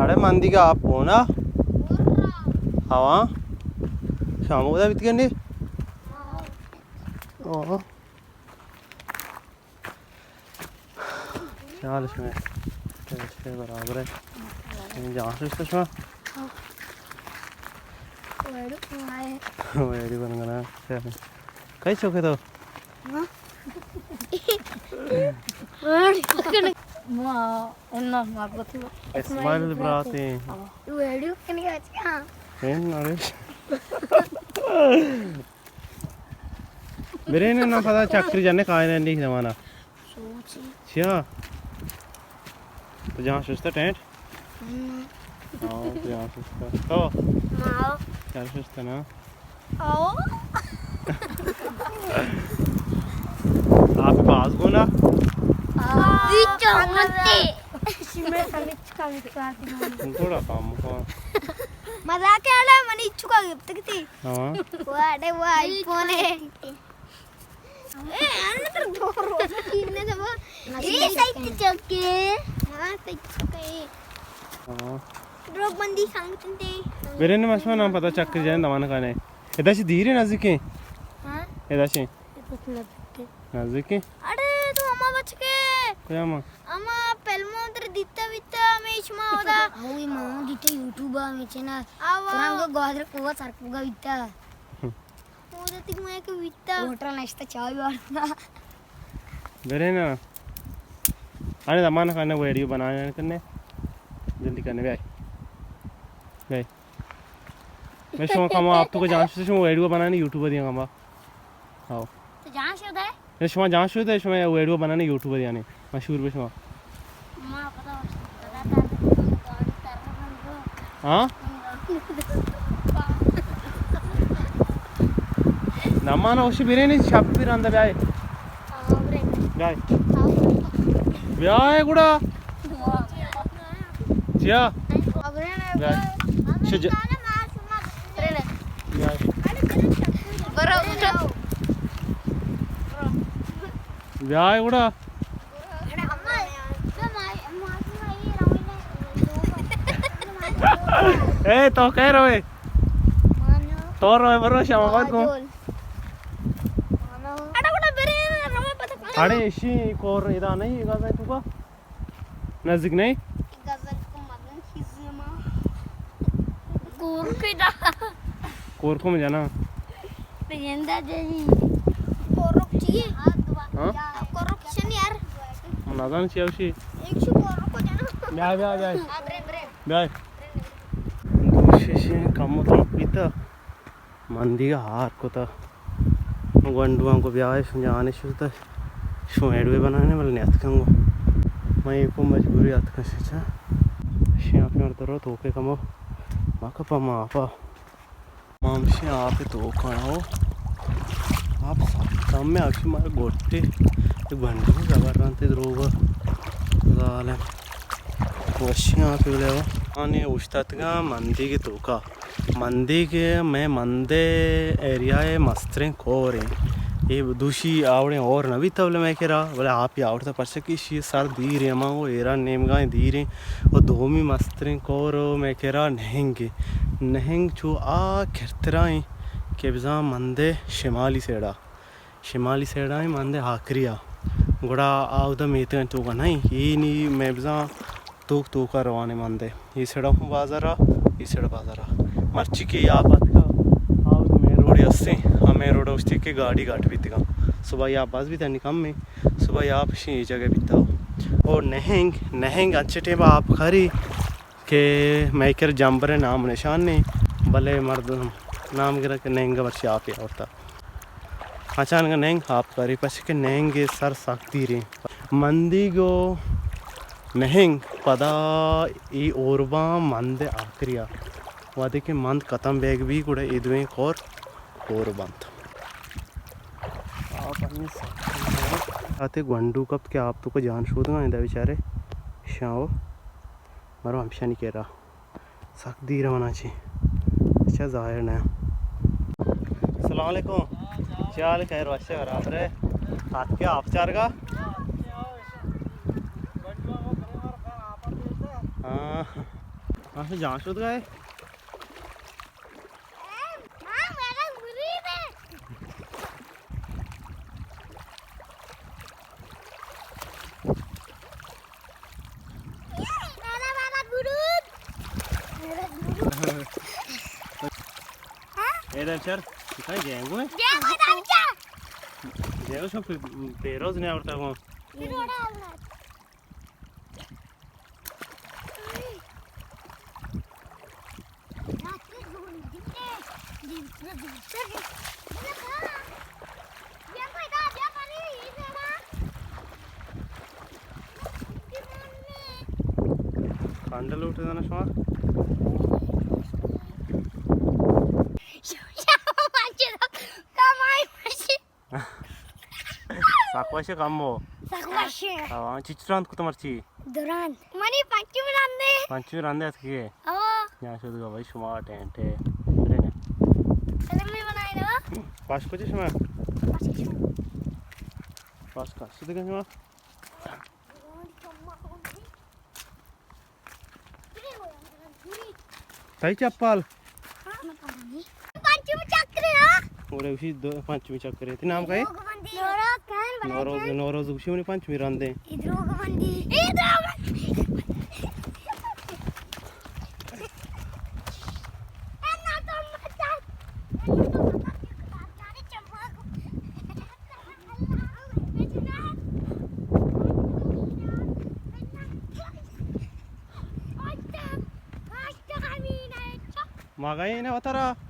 అడే మందిగా పోనా అవా शाम को बीत गए चाल इसमें बराबर है जहाँ से इसमें वेरी बन गया कई चौके तो स्माइल बनाते मेरे ने ना पता चक्री जाने कहाँ है नहीं जमाना अच्छा तो जहाँ सस्ता टेंट आओ तो जहाँ सस्ता तो क्या सस्ता ना आओ आप पास हो ना थोड़ा काम को मजाक आला मनी इच्छुका गिफ्ट किती हाँ वाडे वो आईफोन है ए अंदर दोरो किन्ने जब ये साइड चक्के हां साइड चक्के हाँ ड्रॉप बंदी सांगते मेरे ने मसवा नाम पता चक्कर जाने दवाना खाने इधर से धीरे नजदीक है हां इधर से नजदीक है अरे तू अम्मा बच के क्या मां अम्मा पेलमो तर दित्ता वित्ता मेचमा होदा ओई मामा दिते यूट्यूब मेचना तुरंग गोदर कोवा सरकुगा वित्ता होदा तिक मैं के वित्ता होटल नष्ट चाय वाला मेरे ना आने दवाना खाने वीडियो बनाने करने जल्दी करने भाई भाई मैं शो कमा आप तो को जान से शो वीडियो बनाने यूट्यूब दिया कमा आओ तो जहां से होता है ये शो जान से होता है शो वीडियो बनाने यूट्यूब दिया मशहूर पे शो मां पता हाँ नमाना उसी बिरयानी शॉप भी रंदा भाई भाई भाई गुड़ा क्या भाई शुज भाई गुड़ा ए तो कह रहे तो रहे बरो शाम को अरे इसी कोर इधर नहीं गाज़ा तू का नज़दीक नहीं कोर को में जाना corruption यार नादान चाहिए उसी एक शो कोरो को जाना ब्याह ब्याह ब्याह ब्रे ब्याह दूसरे कम तो पीता मंदी का हार को था गंडुआ को ब्याह जाने शुरू शो एडवे बनाने वाले नहीं आता कंगो मैं को मजबूरी आता का शिक्षा शिया पे और तो के कमो माका पा मापा माम शिया आप तो खाओ आप सब में आखिर मारे गोटे एक बंडू जबरदस्ती द्रोगा जाले वशिया पे ले वो आने उस्ताद का मंदी के तो का मंदी के मैं मंदे एरिया है मस्त्रें कोरे ये दूसरी आवड़े और नवी तबले मैं कह रहा बोले आप ही आवड़ता पर से कि शी सर दी रहे माँ वो एरा नेम गाय दी रहे और दो मी मस्त्रें कोर मैं कह रहा नहेंग चो आ खिरतराएं के बिजा मंदे शिमाली सेड़ा ही मंदे हाकरिया गुड़ा आओ द मेते तो का नहीं ये नहीं मैं बिजा तो का रवाने मंदे ये सेड़ा हूँ बाजारा ये सेड़ा बाजारा मर्ची के आप बात का आओ तो मेरे रोड हंसते हमें रोड उससे के गाड़ी घाट भी दिखा सुबह आप बस भी था निकम में सुबह आप ये जगह बीता हो और नहेंग अच्छे टेम आप खरी के मैं कर जम्बर नाम निशान नहीं भले मर्द नाम गिरा के नहेंग वर्ष आप ही होता अचानक नहेंग आप करी पछ के नहेंगे सर सकती रही मंदी गो नहेंग पदा ई ओरबा मंदे आखरिया वादे के मंद कतम बैग भी कुड़े इदवे और बंद आप आते गंडू कब के आप तो को जान शोधगा इंदा बेचारे शाओ मारो हमेशा नहीं कह रहा सख्त दी रवाना चाहिए अच्छा जाहिर ना अस्सलामुअलैकुम चाल खैर वैसे बराबर है हाथ के आप चार का हाँ हाँ से जांच होता है इधर चल दिखाई जेंगो है जेंगो सब पेरोज नहीं आवड़ता वो कांडल उठे ना शमा साकवाशे काम हो हाँ चिचरांत को तुम्हार ची दुरान मनी पंचमी रांदे पंचमी रांदे आज के ओ यहाँ से तो भाई शमा टेंट है अरे ने चले बनाए ना पास को चश्मा पास का सीधे क्या शमा ताई चप्पल पंचमी चक्र ना और उसी दो पंचमी चक्कर है नाम का है नौरोज नौरोज उसी में पंचमी रांदे मागाई ना बता रहा